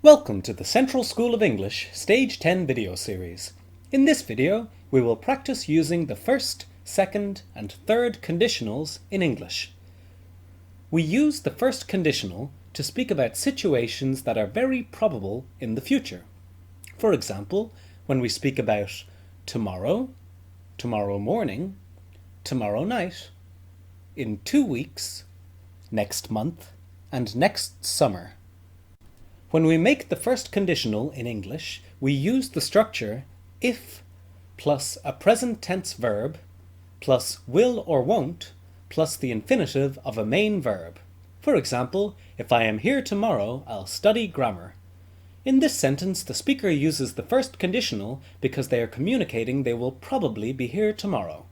Welcome to the Central School of English Stage 10 video series. In this video, we will practice using the first, second, and third conditionals in English. We use the first conditional to speak about situations that are very probable in the future. For example, when we speak about tomorrow, tomorrow morning, tomorrow night, in 2 weeks, next month, and next summer. When we make the first conditional in English, we use the structure if plus a present tense verb plus will or won't plus the infinitive of a main verb. For example, if I am here tomorrow, I'll study grammar. In this sentence, the speaker uses the first conditional because they are communicating they will probably be here tomorrow.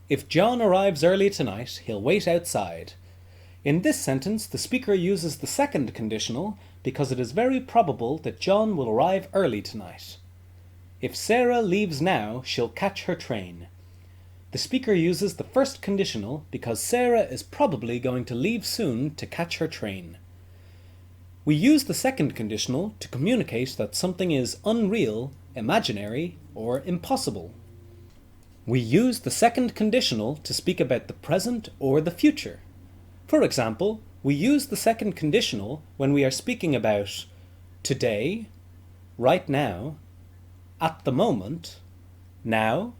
If John arrives early tonight, he'll wait outside. In this sentence, the speaker uses the second conditional because it is very probable that John will arrive early tonight. If Sarah leaves now, she'll catch her train. The speaker uses the first conditional because Sarah is probably going to leave soon to catch her train. We use the second conditional to communicate that something is unreal, imaginary, or impossible. We use the second conditional to speak about the present or the future. For example, we use the second conditional when we are speaking about today, right now, at the moment, now,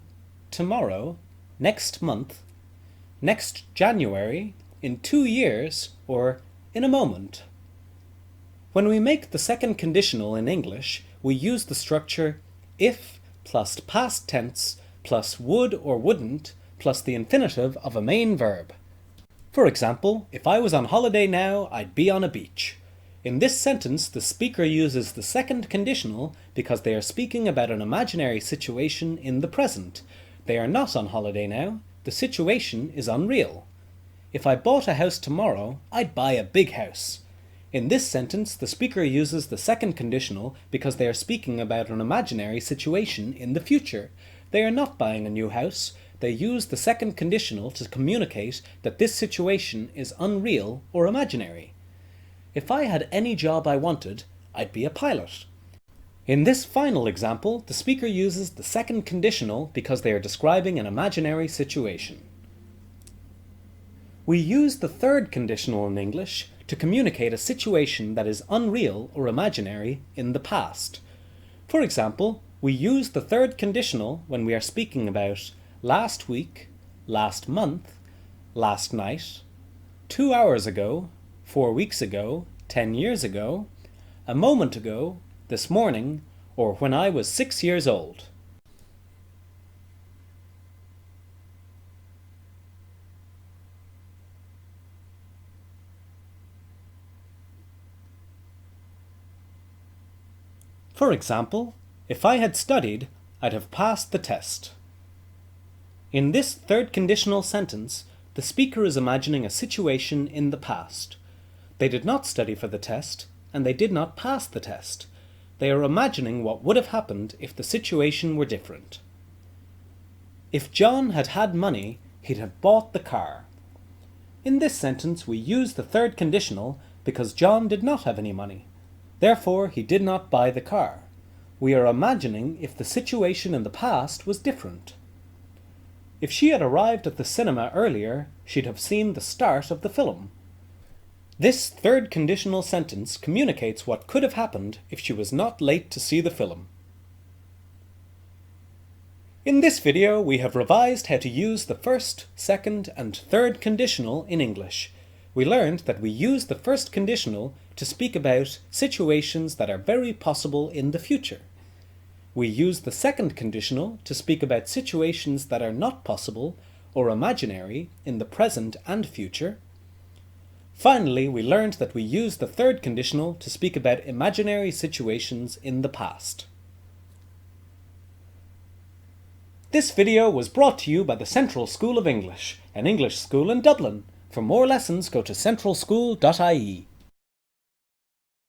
tomorrow, next month, next January, in 2 years, or in a moment. When we make the second conditional in English, we use the structure if plus past tense plus would or wouldn't plus the infinitive of a main verb. For example, if I was on holiday now, I'd be on a beach. In this sentence, the speaker uses the second conditional because they are speaking about an imaginary situation in the present. They are not on holiday now. The situation is unreal. If I bought a house tomorrow, I'd buy a big house. In this sentence, the speaker uses the second conditional because they are speaking about an imaginary situation in the future. They are not buying a new house. They use the second conditional to communicate that this situation is unreal or imaginary. If I had any job I wanted, I'd be a pilot. In this final example, the speaker uses the second conditional because they are describing an imaginary situation. We use the third conditional in English to communicate a situation that is unreal or imaginary in the past. For example, we use the third conditional when we are speaking about last week, last month, last night, 2 hours ago, 4 weeks ago, 10 years ago, a moment ago, this morning, or when I was 6 years old. For example, if I had studied, I'd have passed the test. In this third conditional sentence, the speaker is imagining a situation in the past. They did not study for the test, and they did not pass the test. They are imagining what would have happened if the situation were different. If John had had money, he'd have bought the car. In this sentence, we use the third conditional because John did not have any money. Therefore, he did not buy the car. We are imagining if the situation in the past was different. If she had arrived at the cinema earlier, she'd have seen the start of the film. This third conditional sentence communicates what could have happened if she was not late to see the film. In this video, we have revised how to use the first, second, and third conditional in English. We learned that we use the first conditional to speak about situations that are very possible in the future. We use the second conditional to speak about situations that are not possible or imaginary in the present and future. Finally, we learned that we use the third conditional to speak about imaginary situations in the past. This video was brought to you by the Central School of English, an English school in Dublin. For more lessons, go to centralschool.ie.